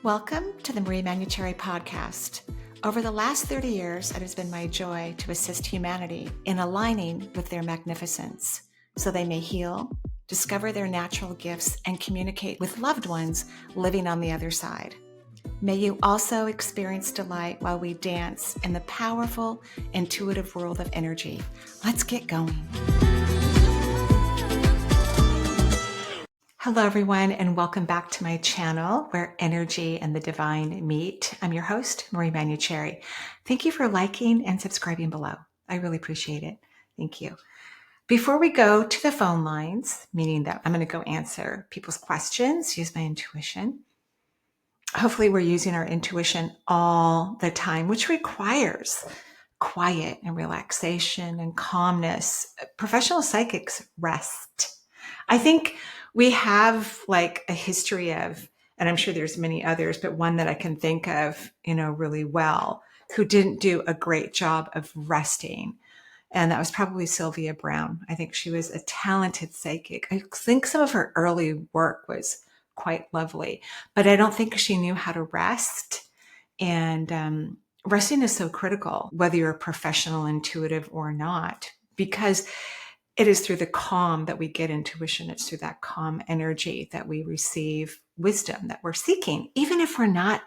Welcome to the Manuchehri podcast. Over the last 30 years, it has been my joy to assist humanity in aligning with their magnificence so they may heal, discover their natural gifts, and communicate with loved ones living on the other side. May you also experience delight while we dance in the powerful, intuitive world of energy. Let's get going. Hello, everyone, and welcome back to my channel where energy and the divine meet. I'm your host, Manuchehri. Thank you for liking and subscribing below. I really appreciate it. Thank you. Before we go to the phone lines, meaning that I'm going to go answer people's questions, use my intuition. Hopefully we're using our intuition all the time, which requires quiet and relaxation and calmness. Professional psychics rest. I think we have like a history of, and I'm sure there's many others, but one that I can think of, really well, who didn't do a great job of resting. And that was probably Sylvia Browne. I think she was a talented psychic. I think some of her early work was quite lovely, but I don't think she knew how to rest. And resting is so critical, whether you're a professional intuitive or not, because it is through the calm that we get intuition. It's through that calm energy that we receive wisdom that we're seeking, even if we're not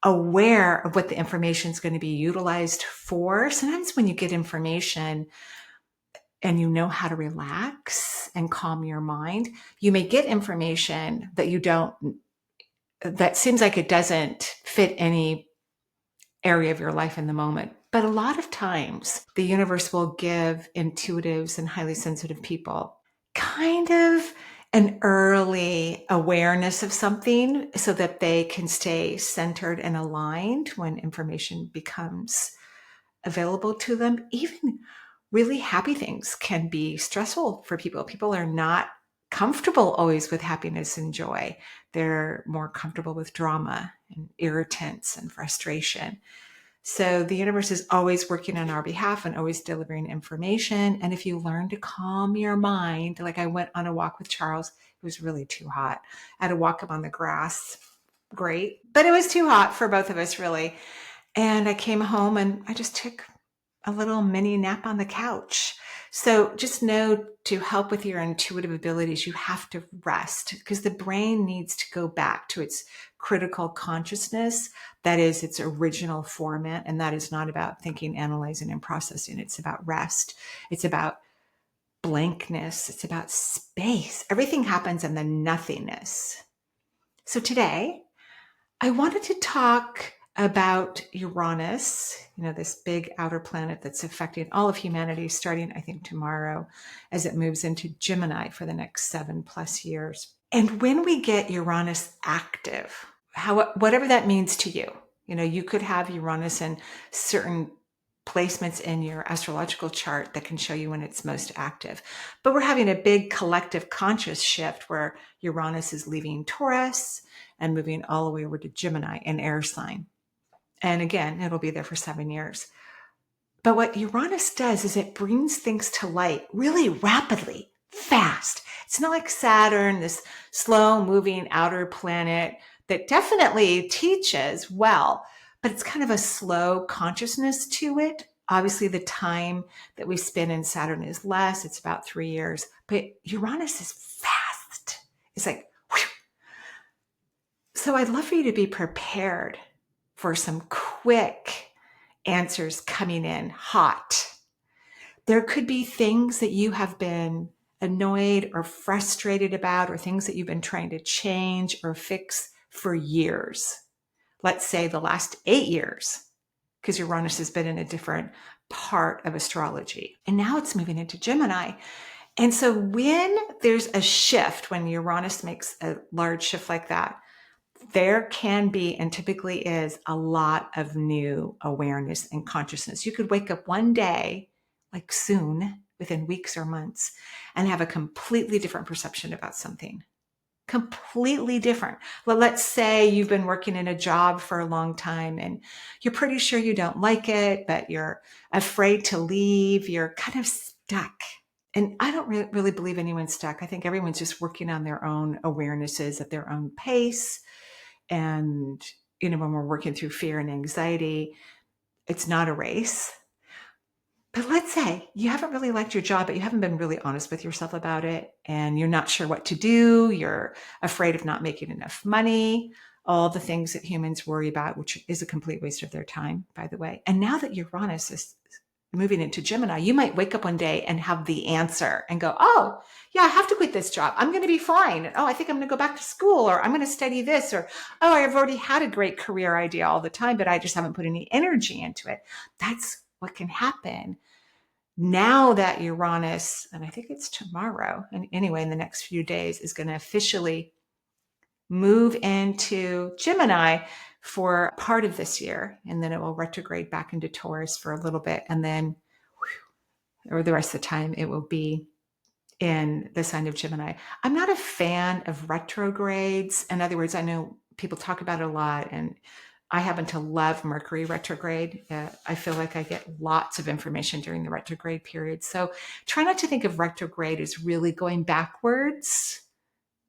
aware of what the information is going to be utilized for. Sometimes when you get information and you know how to relax and calm your mind, you may get information that seems like it doesn't fit any area of your life in the moment. But a lot of times the universe will give intuitives and highly sensitive people kind of an early awareness of something so that they can stay centered and aligned when information becomes available to them. Even really happy things can be stressful for people. People are not comfortable always with happiness and joy. They're more comfortable with drama and irritants and frustration. So the universe is always working on our behalf and always delivering information. And if you learn to calm your mind, like I went on a walk with Charles, it was really too hot. I had to walk him on the grass. Great. But it was too hot for both of us, really. And I came home and I just took a little mini nap on the couch. So just know, to help with your intuitive abilities, you have to rest, because the brain needs to go back to its critical consciousness. That is its original format. And that is not about thinking, analyzing, and processing. It's about rest. It's about blankness. It's about space. Everything happens in the nothingness. So today I wanted to talk about Uranus, this big outer planet that's affecting all of humanity starting, I think, tomorrow, as it moves into Gemini for the next 7+ years. And when we get Uranus active, whatever that means to you, you could have Uranus in certain placements in your astrological chart that can show you when it's most active. But we're having a big collective conscious shift where Uranus is leaving Taurus and moving all the way over to Gemini, an air sign. And again, it'll be there for 7 years. But what Uranus does is it brings things to light really rapidly, fast. It's not like Saturn, this slow moving outer planet that definitely teaches well, but it's kind of a slow consciousness to it. Obviously, the time that we spend in Saturn is less. It's about 3 years, but Uranus is fast. It's like, whew. So I'd love for you to be prepared for some quick answers coming in hot. There could be things that you have been annoyed or frustrated about, or things that you've been trying to change or fix for years. Let's say the last 8 years, because Uranus has been in a different part of astrology. And now it's moving into Gemini. And so when there's a shift, when Uranus makes a large shift like that, there can be, and typically is, a lot of new awareness and consciousness. You could wake up one day, like soon, within weeks or months, and have a completely different perception about something. Completely different. Well, let's say you've been working in a job for a long time and you're pretty sure you don't like it, but you're afraid to leave. You're kind of stuck. And I don't really believe anyone's stuck. I think everyone's just working on their own awarenesses at their own pace. And, when we're working through fear and anxiety, it's not a race. But let's say you haven't really liked your job, but you haven't been really honest with yourself about it, and you're not sure what to do. You're afraid of not making enough money, all the things that humans worry about, which is a complete waste of their time, by the way. And now that Uranus is moving into Gemini, you might wake up one day and have the answer and go, oh, yeah, I have to quit this job. I'm going to be fine. Oh, I think I'm going to go back to school, or I'm going to study this, or, oh, I've already had a great career idea all the time, but I just haven't put any energy into it. That's what can happen now that Uranus, and I think it's tomorrow, and anyway, in the next few days, is going to officially move into Gemini for part of this year, and then it will retrograde back into Taurus for a little bit, and then, or the rest of the time, it will be in the sign of Gemini. I'm not a fan of retrogrades. In other words, I know people talk about it a lot, and I happen to love Mercury retrograde. I feel like I get lots of information during the retrograde period. So try not to think of retrograde as really going backwards.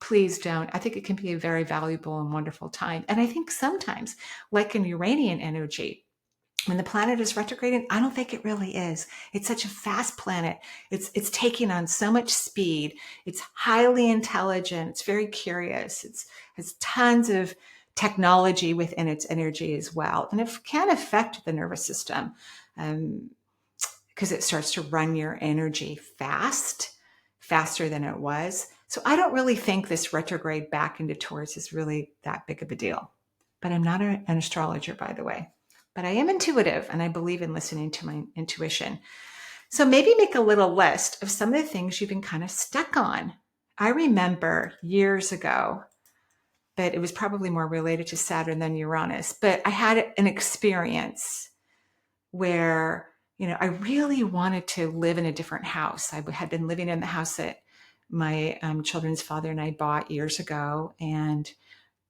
Please don't. I think it can be a very valuable and wonderful time. And I think sometimes, like in Uranian energy, when the planet is retrograding, I don't think it really is. It's such a fast planet. It's taking on so much speed. It's highly intelligent. It's very curious. It has tons of technology within its energy as well. And it can affect the nervous system because it starts to run your energy faster than it was. So I don't really think this retrograde back into Taurus is really that big of a deal. But I'm not an astrologer, by the way. But I am intuitive, and I believe in listening to my intuition. So maybe make a little list of some of the things you've been kind of stuck on. I remember years ago, but it was probably more related to Saturn than Uranus, but I had an experience where, I really wanted to live in a different house. I had been living in the house that my children's father and I bought years ago, and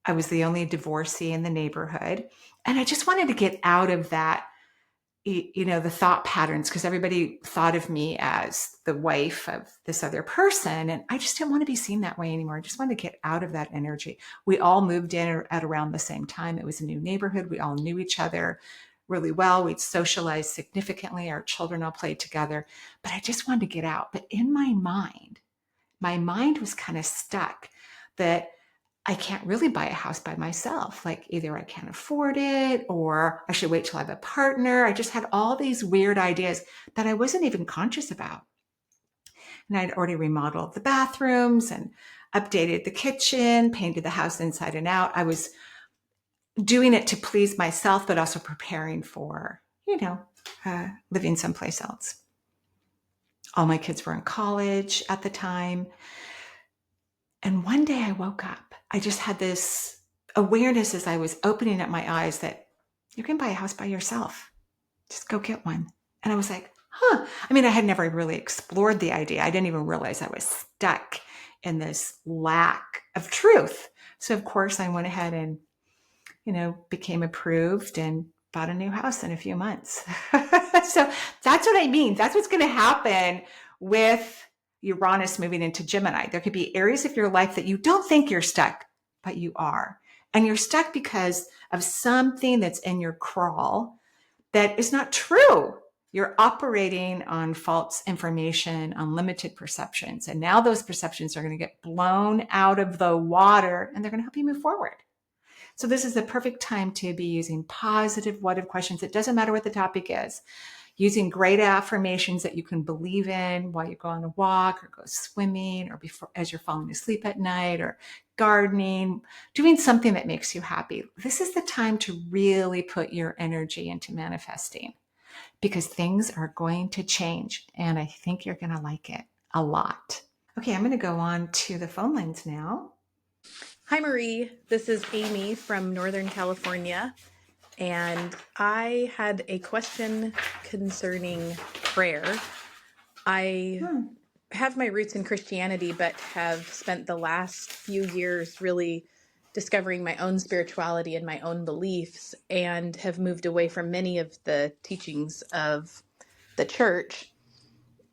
I was the only divorcee in the neighborhood. And I just wanted to get out of that, the thought patterns, because everybody thought of me as the wife of this other person. And I just didn't want to be seen that way anymore. I just wanted to get out of that energy. We all moved in at around the same time. It was a new neighborhood. We all knew each other really well. We'd socialized significantly. Our children all played together. But I just wanted to get out. But in my mind was kind of stuck that I can't really buy a house by myself. Like either I can't afford it, or I should wait till I have a partner. I just had all these weird ideas that I wasn't even conscious about. And I'd already remodeled the bathrooms and updated the kitchen, painted the house inside and out. I was doing it to please myself, but also preparing for, living someplace else. All my kids were in college at the time. And one day I woke up. I just had this awareness as I was opening up my eyes that you can buy a house by yourself. Just go get one. And I was like, I had never really explored the idea. I didn't even realize I was stuck in this lack of truth. So of course I went ahead and, became approved and bought a new house in a few months. So that's what I mean. That's what's going to happen with Uranus moving into Gemini. There could be areas of your life that you don't think you're stuck, but you are. And you're stuck because of something that's in your crawl that is not true. You're operating on false information, on limited perceptions. And now those perceptions are going to get blown out of the water, and they're going to help you move forward. So this is the perfect time to be using positive what if questions. It doesn't matter what the topic is. Using great affirmations that you can believe in while you go on a walk or go swimming or before as you're falling asleep at night or gardening, doing something that makes you happy. This is the time to really put your energy into manifesting, because things are going to change, and I think you're going to like it a lot. Okay, I'm going to go on to the phone lines now. Hi, Marie. This is Amy from Northern California, and I had a question concerning prayer. I have my roots in Christianity, but have spent the last few years really discovering my own spirituality and my own beliefs, and have moved away from many of the teachings of the church.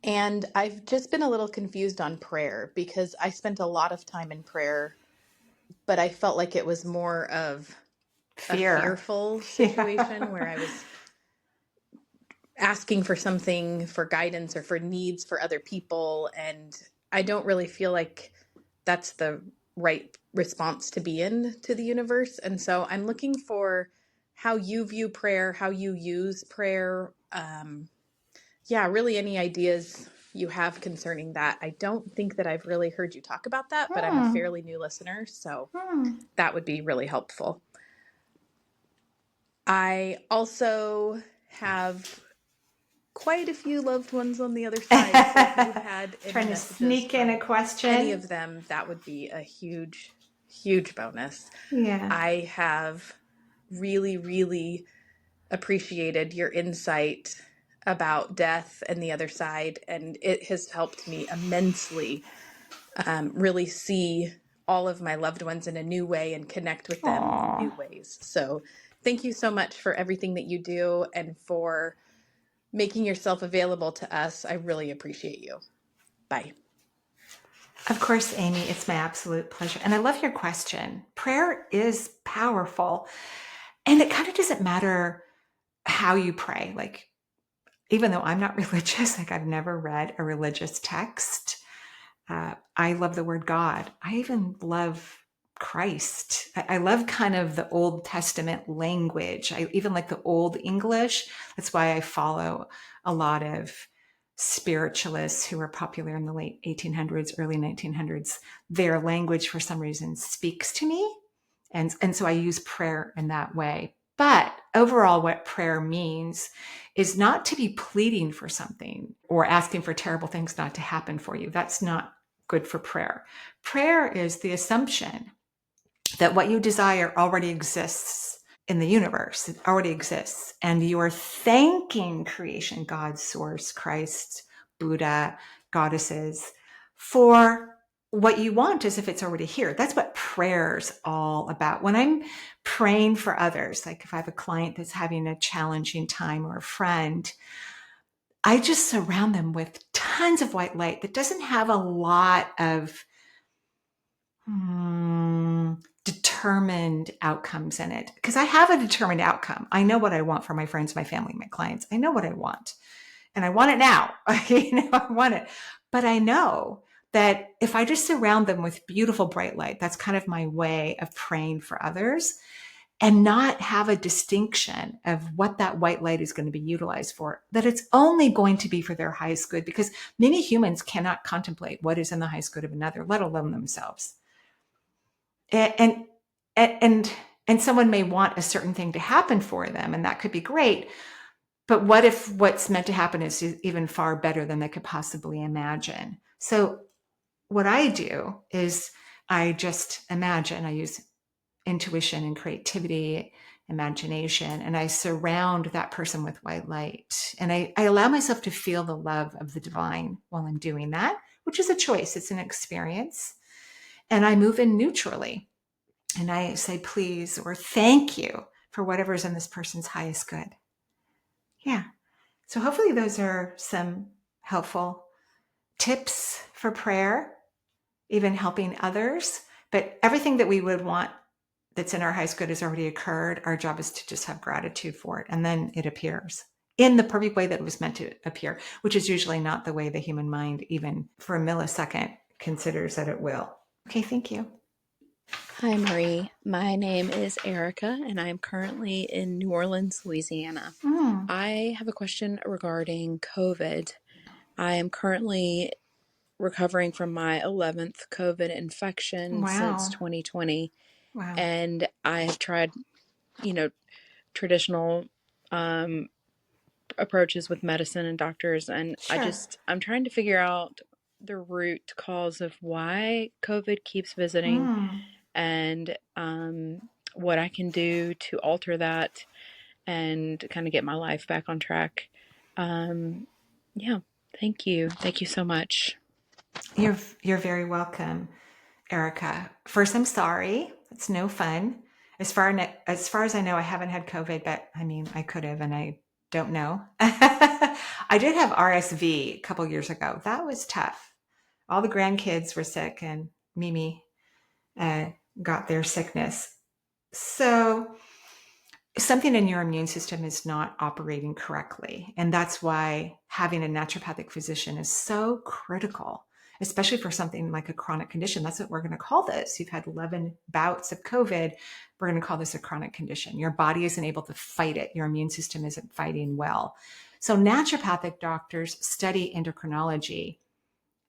And I've just been a little confused on prayer, because I spent a lot of time in prayer but I felt like it was more of a Fear. fearful Yeah. situation where I was asking for something for guidance or for needs for other people. And I don't really feel like that's the right response to be in to the universe. And so I'm looking for how you view prayer, how you use prayer. Yeah, really any ideas you have concerning that. I don't think that I've really heard you talk about that, but I'm a fairly new listener, so that would be really helpful. I also have quite a few loved ones on the other side, so if you had any Trying to messages sneak in a from question. any of them, that would be a huge, huge bonus. Yeah. I have really, really appreciated your insight about death and the other side, and it has helped me immensely really see all of my loved ones in a new way and connect with them Aww. in new ways. So thank you so much for everything that you do and for making yourself available to us. I really appreciate you. Bye. Of course, Amy, it's my absolute pleasure. And I love your question. Prayer is powerful. And it kind of doesn't matter how you pray. Like, even though I'm not religious, like I've never read a religious text. I love the word God. I even love Christ. I love kind of the Old Testament language. I even like the Old English. That's why I follow a lot of spiritualists who were popular in the late 1800s, early 1900s. Their language, for some reason, speaks to me. And so I use prayer in that way. But overall, what prayer means is not to be pleading for something or asking for terrible things not to happen for you. That's not good for prayer. Prayer is the assumption that what you desire already exists in the universe. It already exists. And you are thanking creation, God, source, Christ, Buddha, goddesses, for what you want as if it's already here. That's what prayer's all about. When I'm praying for others, like if I have a client that's having a challenging time or a friend, I just surround them with tons of white light that doesn't have a lot of determined outcomes in it. Because I have a determined outcome. I know what I want for my friends, my family, my clients. I know what I want. And I want it now. I want it. But I know that if I just surround them with beautiful bright light, that's kind of my way of praying for others, and not have a distinction of what that white light is going to be utilized for, that it's only going to be for their highest good, because many humans cannot contemplate what is in the highest good of another, let alone themselves. And someone may want a certain thing to happen for them, and that could be great. But what if what's meant to happen is even far better than they could possibly imagine? So what I do is I just imagine. I use intuition and creativity, imagination, and I surround that person with white light. And I allow myself to feel the love of the divine while I'm doing that, which is a choice. It's an experience. And I move in neutrally. And I say, please, or thank you for whatever's in this person's highest good. Yeah. So hopefully those are some helpful tips for prayer, even helping others. But everything that we would want that's in our highest good has already occurred. Our job is to just have gratitude for it. And then it appears in the perfect way that it was meant to appear, which is usually not the way the human mind, even for a millisecond, considers that it will. Okay, thank you. Hi, Marie. My name is Erica, and I'm currently in New Orleans, Louisiana. I have a question regarding COVID. I am currently recovering from my 11th COVID infection since 2020. Wow. And I have tried, traditional approaches with medicine and doctors. And Sure. I'm trying to figure out the root cause of why COVID keeps visiting. And what I can do to alter that and kind of get my life back on track. Yeah, thank you. Thank you so much. You're very welcome, Erica. First, I'm sorry. It's no fun. As far as I know, I haven't had COVID, but I mean, I could have, and I don't know. I did have RSV a couple years ago. That was tough. All the grandkids were sick, and Mimi got their sickness. So something in your immune system is not operating correctly. And that's why having a naturopathic physician is so critical, especially for something like a chronic condition. That's what we're going to call this. You've had 11 bouts of COVID. We're going to call this a chronic condition. Your body isn't able to fight it. Your immune system isn't fighting well. So naturopathic doctors study endocrinology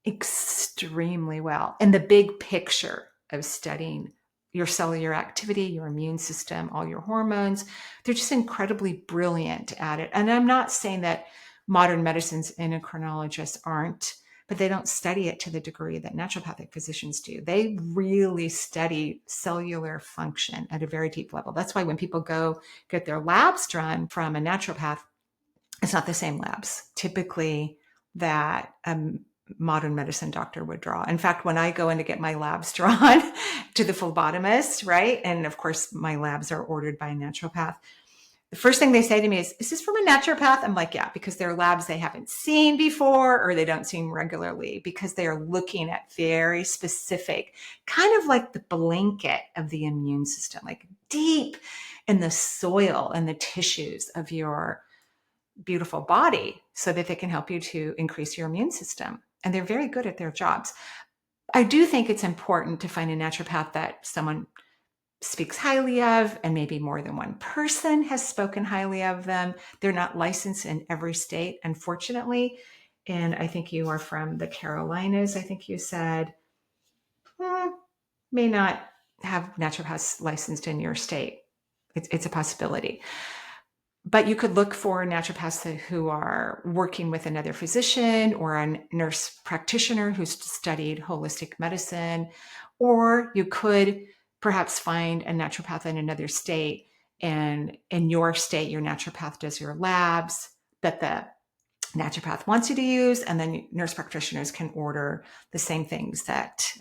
extremely well. And the big picture of studying your cellular activity, your immune system, all your hormones, they're just incredibly brilliant at it. And I'm not saying that modern medicine's endocrinologists aren't, but they don't study it to the degree that naturopathic physicians do. They really study cellular function at a very deep level. That's why when people go get their labs drawn from a naturopath, it's not the same labs typically that modern medicine doctor would draw. In fact, when I go in to get my labs drawn to the phlebotomist, right? And of course, my labs are ordered by a naturopath. The first thing they say to me is this from a naturopath? I'm like, yeah, because they're labs they haven't seen before or they don't see regularly because they are looking at very specific, kind of like the blanket of the immune system, like deep in the soil and the tissues of your beautiful body so that they can help you to increase your immune system. And they're very good at their jobs. I do think it's important to find a naturopath that someone speaks highly of, and maybe more than one person has spoken highly of them. They're not licensed in every state, unfortunately. And I think you are from the Carolinas, I think you said. May not have naturopaths licensed in your state. It's a possibility. But you could look for naturopaths who are working with another physician or a nurse practitioner who's studied holistic medicine, or you could perhaps find a naturopath in another state, and in your state, your naturopath does your labs that the naturopath wants you to use, and then nurse practitioners can order the same things that,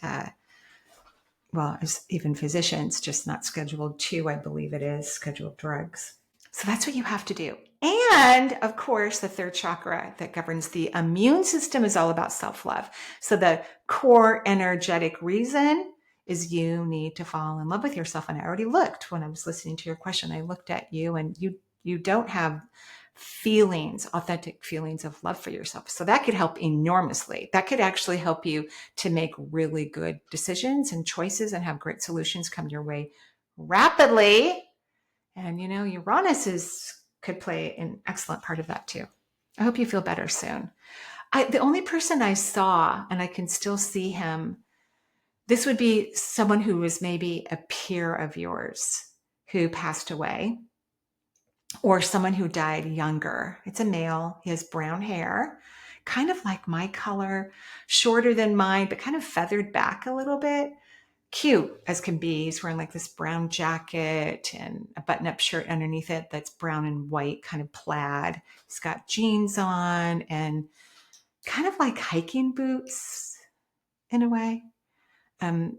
as even physicians, just not scheduled to, I believe it is, scheduled drugs. So that's what you have to do. And of course, the third chakra that governs the immune system is all about self-love. So the core energetic reason is you need to fall in love with yourself. And I already looked when I was listening to your question, I looked at you and you don't have feelings, authentic feelings of love for yourself. So that could help enormously. That could actually help you to make really good decisions and choices and have great solutions come your way rapidly. And, Uranus could play an excellent part of that too. I hope you feel better soon. The only person I saw, and I can still see him, this would be someone who was maybe a peer of yours who passed away, or someone who died younger. It's a male. He has brown hair, kind of like my color, shorter than mine, but kind of feathered back a little bit. Cute as can be. He's wearing like this brown jacket and a button-up shirt underneath it that's brown and white, kind of plaid. He's got jeans on and kind of like hiking boots in a way.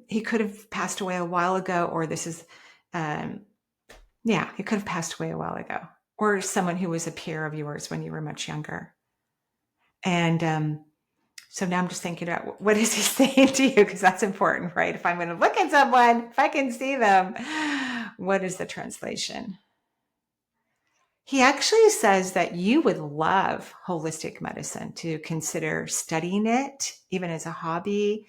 He could have passed away a while ago, or this is, he could have passed away a while ago, or someone who was a peer of yours when you were much younger. And so now I'm just thinking about what is he saying to you? Because that's important, right? If I'm going to look at someone, if I can see them, what is the translation? He actually says that you would love holistic medicine, to consider studying it, even as a hobby,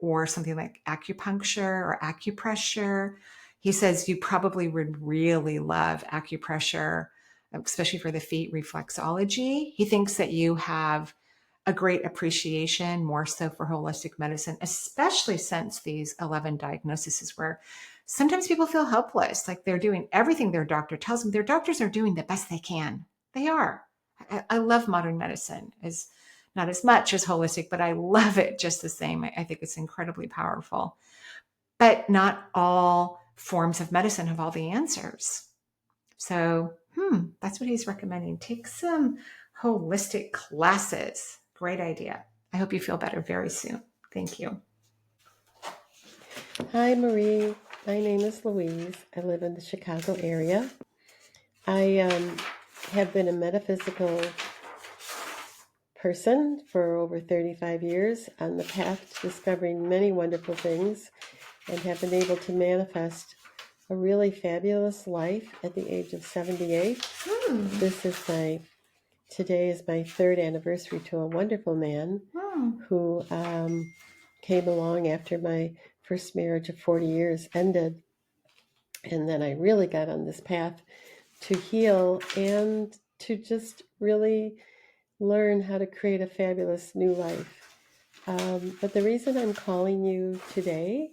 or something like acupuncture or acupressure. He says you probably would really love acupressure, especially for the feet, reflexology. He thinks that you have a great appreciation, more so for holistic medicine, especially since these 11 diagnoses where sometimes people feel helpless, like they're doing everything their doctor tells them. Their doctors are doing the best they can. They are. I love modern medicine, as not as much as holistic, but I love it just the same. I think it's incredibly powerful. But not all forms of medicine have all the answers. So, that's what he's recommending. Take some holistic classes. Great idea. I hope you feel better very soon. Thank you. Hi, Marie. My name is Louise. I live in the Chicago area. I have been a metaphysical person for over 35 years on the path to discovering many wonderful things. and have been able to manifest a really fabulous life at the age of 78. Today is my third anniversary to a wonderful man who came along after my first marriage of 40 years ended. And then I really got on this path to heal and to just really learn how to create a fabulous new life. But the reason I'm calling you today,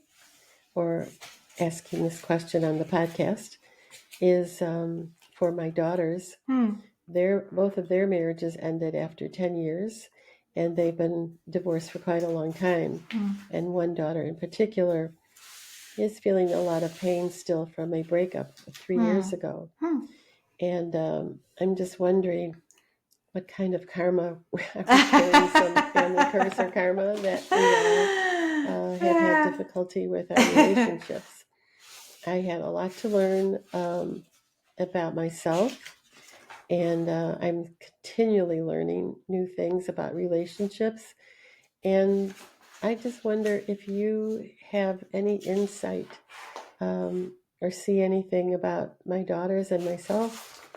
or asking this question on the podcast, is for my daughters. Both of their marriages ended after 10 years, and they've been divorced for quite a long time. And one daughter in particular is feeling a lot of pain still from a breakup 3 years ago. And I'm just wondering what kind of karma, are we carrying some family curse or karma that we all have had difficulty with our relationships. I had a lot to learn about myself, and I'm continually learning new things about relationships. And I just wonder if you have any insight or see anything about my daughters and myself,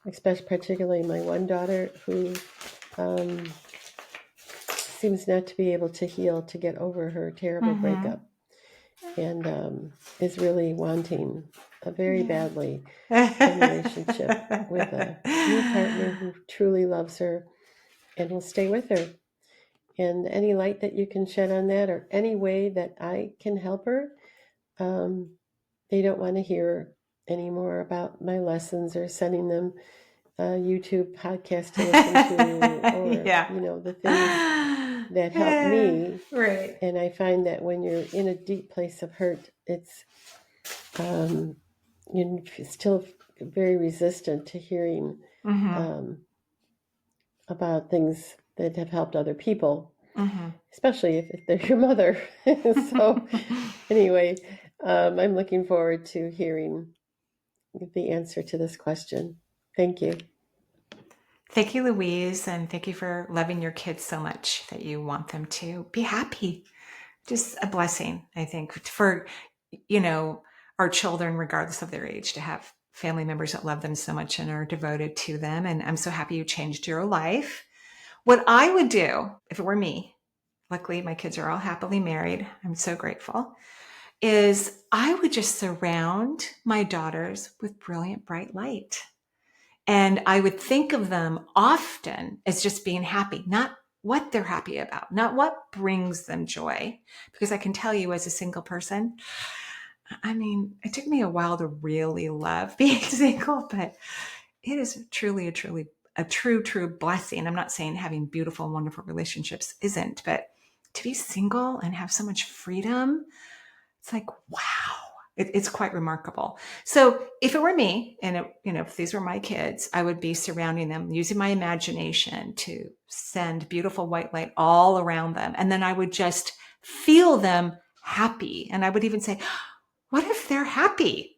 especially particularly my one daughter who seems not to be able to heal, to get over her terrible breakup, and is really wanting very badly a relationship with a new partner who truly loves her and will stay with her. And any light that you can shed on that, or any way that I can help her. They don't want to hear anymore about my lessons or sending them a YouTube podcast to listen to, or the things that help me. Right. And I find that when you're in a deep place of hurt, it's you're still very resistant to hearing about things that have helped other people, especially if they're your mother. So anyway, I'm looking forward to hearing the answer to this question. Thank you. Thank you, Louise, and thank you for loving your kids so much that you want them to be happy. Just a blessing, I think, for, our children, regardless of their age, to have family members that love them so much and are devoted to them. And I'm so happy you changed your life. What I would do if it were me, luckily my kids are all happily married, I'm so grateful, is I would just surround my daughters with brilliant, bright light. And I would think of them often as just being happy, not what they're happy about, not what brings them joy. Because I can tell you, as a single person, it took me a while to really love being single, but it is truly a true blessing. I'm not saying having beautiful, wonderful relationships isn't, but to be single and have so much freedom, it's like, wow. It's quite remarkable. So if it were me, and if these were my kids, I would be surrounding them, using my imagination to send beautiful white light all around them. And then I would just feel them happy. And I would even say, what if they're happy?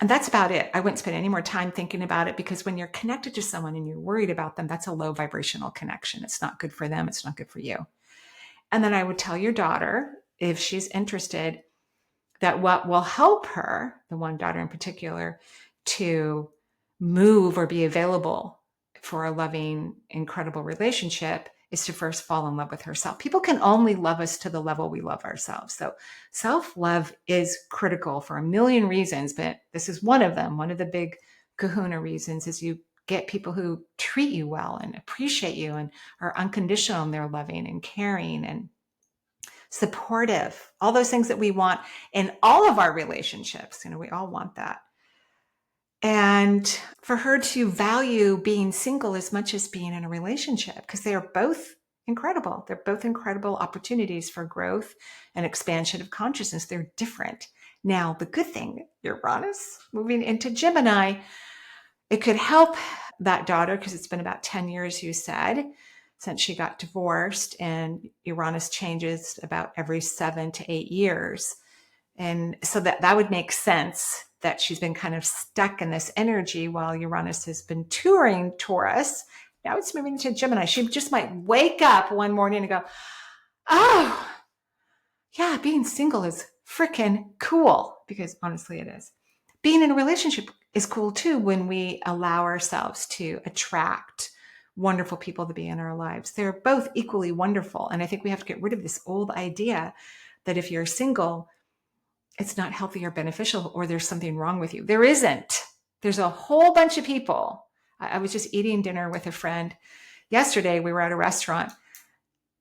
And that's about it. I wouldn't spend any more time thinking about it, because when you're connected to someone and you're worried about them, that's a low vibrational connection. It's not good for them. It's not good for you. And then I would tell your daughter, if she's interested, that what will help her, the one daughter in particular, to move or be available for a loving, incredible relationship is to first fall in love with herself. People can only love us to the level we love ourselves. So self-love is critical for a million reasons, but this is one of them. One of the big kahuna reasons is you get people who treat you well and appreciate you and are unconditional in their loving and caring and supportive, all those things that we want in all of our relationships. We all want that. And for her to value being single as much as being in a relationship, because they are both incredible. They're both incredible opportunities for growth and expansion of consciousness. They're different. Now, the good thing, Uranus moving into Gemini, it could help that daughter, because it's been about 10 years, you said, since she got divorced, and Uranus changes about every 7 to 8 years. And so that would make sense that she's been kind of stuck in this energy while Uranus has been touring Taurus. Now it's moving to Gemini. She just might wake up one morning and go, oh, yeah, being single is freaking cool, because honestly it is. Being in a relationship is cool too when we allow ourselves to attract wonderful people to be in our lives. They're both equally wonderful. And I think we have to get rid of this old idea that if you're single, it's not healthy or beneficial, or there's something wrong with you. There isn't. There's a whole bunch of people. I was just eating dinner with a friend yesterday. We were at a restaurant,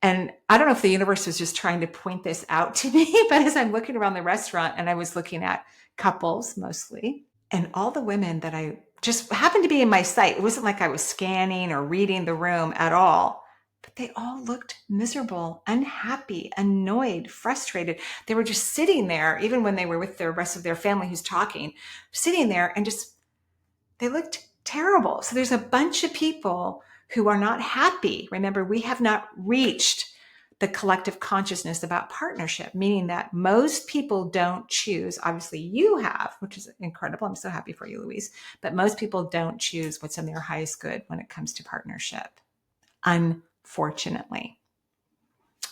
and I don't know if the universe was just trying to point this out to me, but as I'm looking around the restaurant and I was looking at couples mostly, and all the women that I just happened to be in my sight, it wasn't like I was scanning or reading the room at all, but they all looked miserable, unhappy, annoyed, frustrated. They were just sitting there, even when they were with the rest of their family who's talking, sitting there and just, they looked terrible. So there's a bunch of people who are not happy. Remember, we have not reached the collective consciousness about partnership, meaning that most people don't choose. Obviously, you have, which is incredible. I'm so happy for you, Louise. But most people don't choose what's in their highest good when it comes to partnership, unfortunately.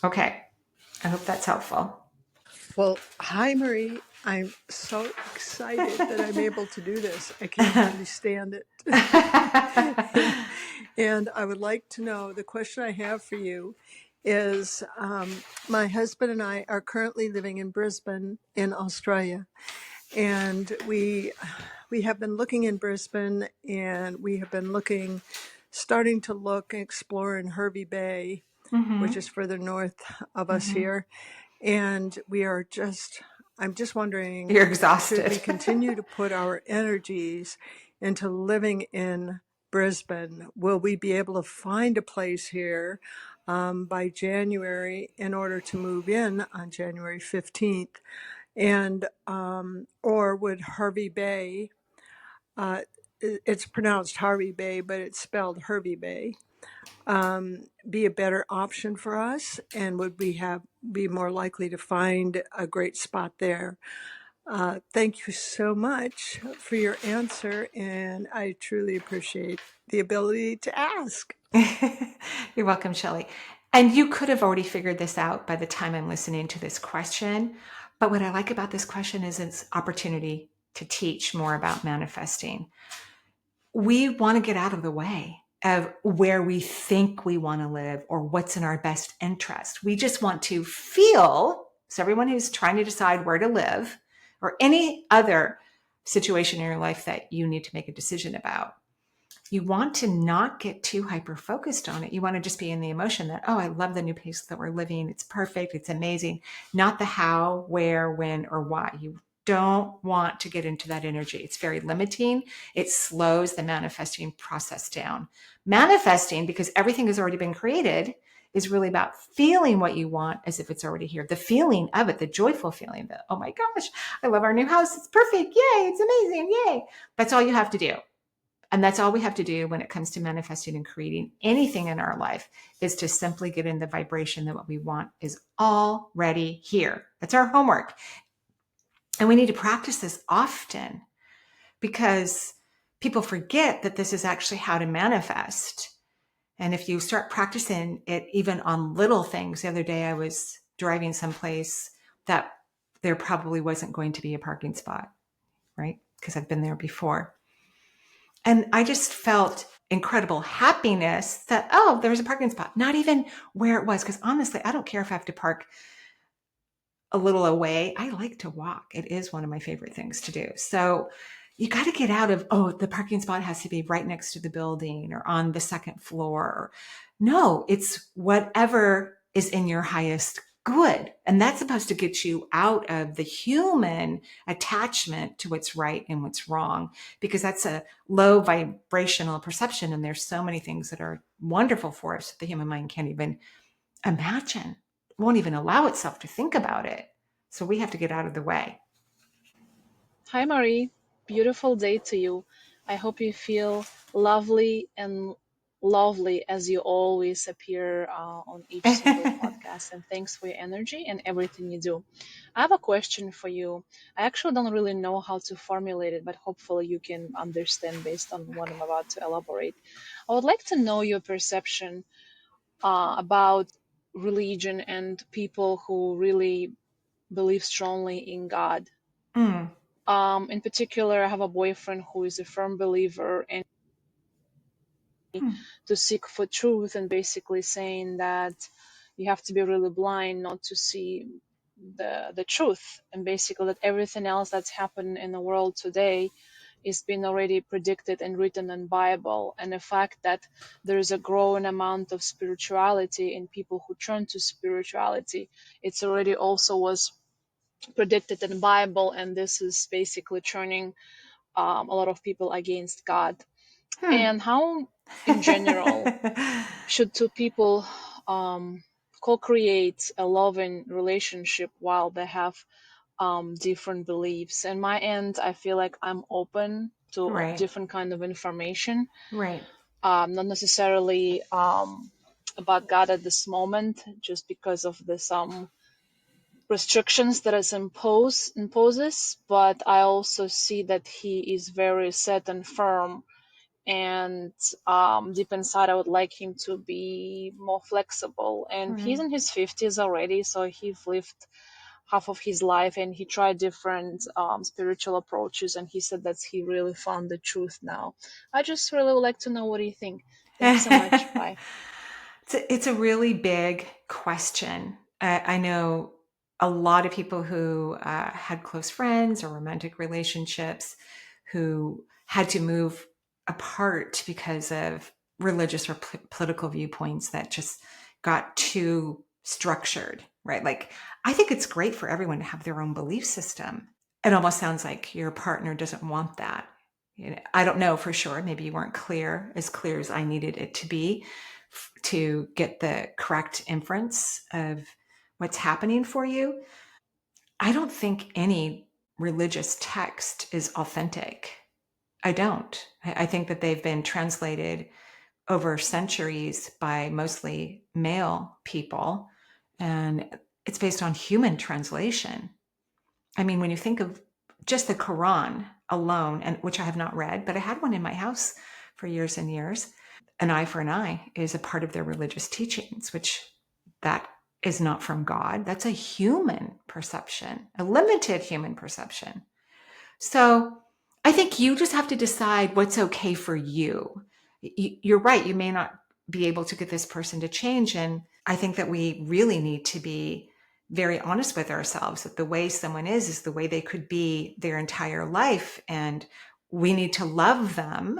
Okay, I hope that's helpful. Well, hi, Marie. I'm so excited that I'm able to do this. I can't hardly stand it. And I would like to know, the question I have for you is, my husband and I are currently living in Brisbane in Australia. And we have been looking in Brisbane, and we have been starting to look and explore in Hervey Bay, which is further north of us here. And I'm just wondering, You're exhausted. should we continue to put our energies into living in Brisbane? Will we be able to find a place here by January in order to move in on January 15th? And or would Hervey Bay, it's pronounced Harvey Bay, but it's spelled Hervey Bay, be a better option for us? And would we be more likely to find a great spot there? Thank you so much for your answer, and I truly appreciate the ability to ask. You're welcome, Shelly. And you could have already figured this out by the time I'm listening to this question. But what I like about this question is its opportunity to teach more about manifesting. We want to get out of the way of where we think we want to live or what's in our best interest. We just want to feel. So everyone who's trying to decide where to live or any other situation in your life that you need to make a decision about, you want to not get too hyper focused on it. You want to just be in the emotion that, oh, I love the new place that we're living. It's perfect. It's amazing. Not the how, where, when, or why. You don't want to get into that energy. It's very limiting. It slows the manifesting process down. Manifesting, because everything has already been created, is really about feeling what you want as if it's already here. The feeling of it, the joyful feeling that, oh my gosh, I love our new house. It's perfect. Yay. It's amazing. Yay. That's all you have to do. And that's all we have to do when it comes to manifesting and creating anything in our life, is to simply get in the vibration that what we want is already here. That's our homework. And we need to practice this often, because people forget that this is actually how to manifest. And if you start practicing it even on little things, the other day I was driving someplace that there probably wasn't going to be a parking spot, right? Because I've been there before. And I just felt incredible happiness that, oh, there was a parking spot, not even where it was. Because honestly, I don't care if I have to park a little away. I like to walk. It is one of my favorite things to do. So you got to get out of, oh, the parking spot has to be right next to the building or on the second floor. No, it's whatever is in your highest good. And that's supposed to get you out of the human attachment to what's right and what's wrong, because that's a low vibrational perception. And there's so many things that are wonderful for us that the human mind can't even imagine, won't even allow itself to think about it. So we have to get out of the way. Hi, Marie. Beautiful day to you. I hope you feel lovely and lovely as you always appear on each single podcast. And thanks for your energy and everything you do. I have a question for you. I actually don't really know how to formulate it, but hopefully you can understand based on what I'm about to elaborate. I would like to know your perception about religion and people who really believe strongly in God. Mm. In particular, I have a boyfriend who is a firm believer and to seek for truth, and basically saying that you have to be really blind not to see the truth, and basically that everything else that's happened in the world today is been already predicted and written in Bible, and the fact that there is a growing amount of spirituality in people who turn to spirituality, it's already also was predicted in Bible, and this is basically turning a lot of people against God. And how in general should two people co-create a loving relationship while they have different beliefs? And my end, I feel like I'm open to Right. different kind of information, Right. not necessarily about God at this moment, just because of the some restrictions that it imposes. But I also see that he is very set and firm, and deep inside I would like him to be more flexible, and he's in his 50s already, so he's lived half of his life and he tried different spiritual approaches, and he said that he really found the truth now. I just really would like to know what do you think. Thanks so much. Bye. It's a really big question. I know a lot of people who had close friends or romantic relationships who had to move apart because of religious or political viewpoints that just got too structured, right? Like, I think it's great for everyone to have their own belief system. It almost sounds like your partner doesn't want that. You know, I don't know for sure. Maybe you weren't as clear as I needed it to be to get the correct inference of what's happening for you. I don't think any religious text is authentic. I don't. I think that they've been translated over centuries by mostly male people, and it's based on human translation. I mean, when you think of just the Quran alone, and which I have not read, but I had one in my house for years and years. An eye for an eye is a part of their religious teachings, which that is not from God. That's a human perception, a limited human perception. So I think you just have to decide what's okay for you. You're right. You may not be able to get this person to change. And I think that we really need to be very honest with ourselves that the way someone is the way they could be their entire life. And we need to love them,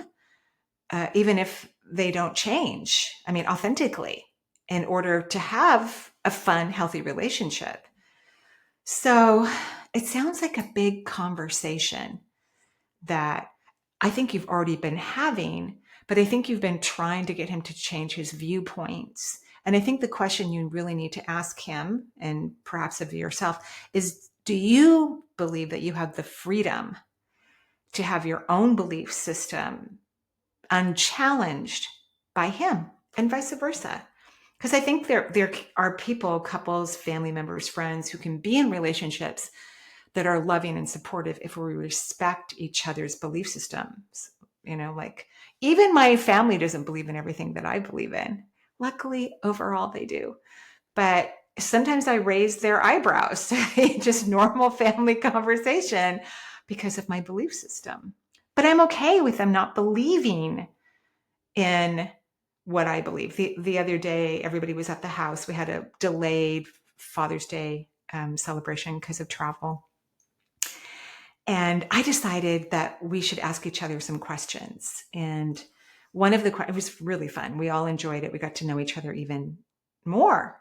even if they don't change. I mean, authentically, in order to have a fun, healthy relationship. So it sounds like a big conversation that I think you've already been having, but I think you've been trying to get him to change his viewpoints. And I think the question you really need to ask him, and perhaps of yourself, is do you believe that you have the freedom to have your own belief system unchallenged by him, and vice versa? Because I think there are people, couples, family members, friends who can be in relationships that are loving and supportive if we respect each other's belief systems. You know, like even my family doesn't believe in everything that I believe in. Luckily, overall, they do. But sometimes I raise their eyebrows, just normal family conversation because of my belief system. But I'm okay with them not believing in what I believe. The other day, everybody was at the house. We had a delayed Father's Day celebration because of travel. And I decided that we should ask each other some questions. And one of the questions, it was really fun. We all enjoyed it. We got to know each other even more,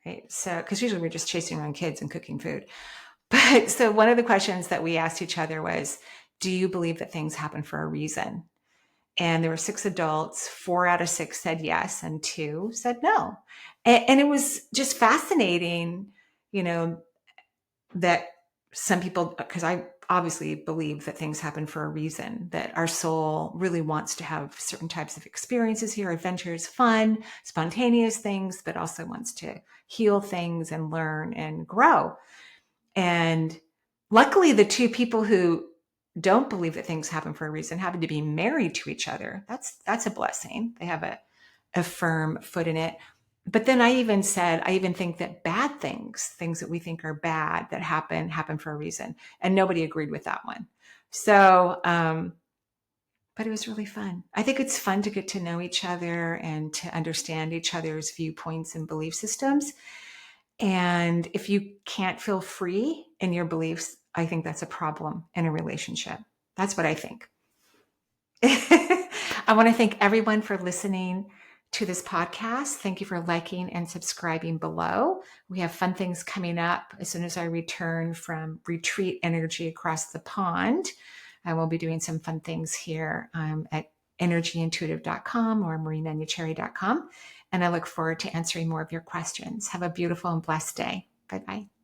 right? So, because usually we're just chasing around kids and cooking food. But so one of the questions that we asked each other was, do you believe that things happen for a reason? And there were 6 adults, 4 out of 6 said yes, and 2 said no. And it was just fascinating, you know, that some people, because I obviously believe that things happen for a reason, that our soul really wants to have certain types of experiences here, adventures, fun, spontaneous things, but also wants to heal things and learn and grow. And luckily, the 2 people who don't believe that things happen for a reason happen to be married to each other. That's a blessing. They have a firm foot in it. but then I even think that bad things that we think are bad that happen for a reason. And nobody agreed with that one. So, but it was really fun. I think it's fun to get to know each other and to understand each other's viewpoints and belief systems. And if you can't feel free in your beliefs, I think that's a problem in a relationship. That's what I think. I want to thank everyone for listening to this podcast. Thank you for liking and subscribing below. We have fun things coming up as soon as I return from retreat energy across the pond. I will be doing some fun things here at energyintuitive.com or mariemanuchehri.com. And I look forward to answering more of your questions. Have a beautiful and blessed day. Bye-bye.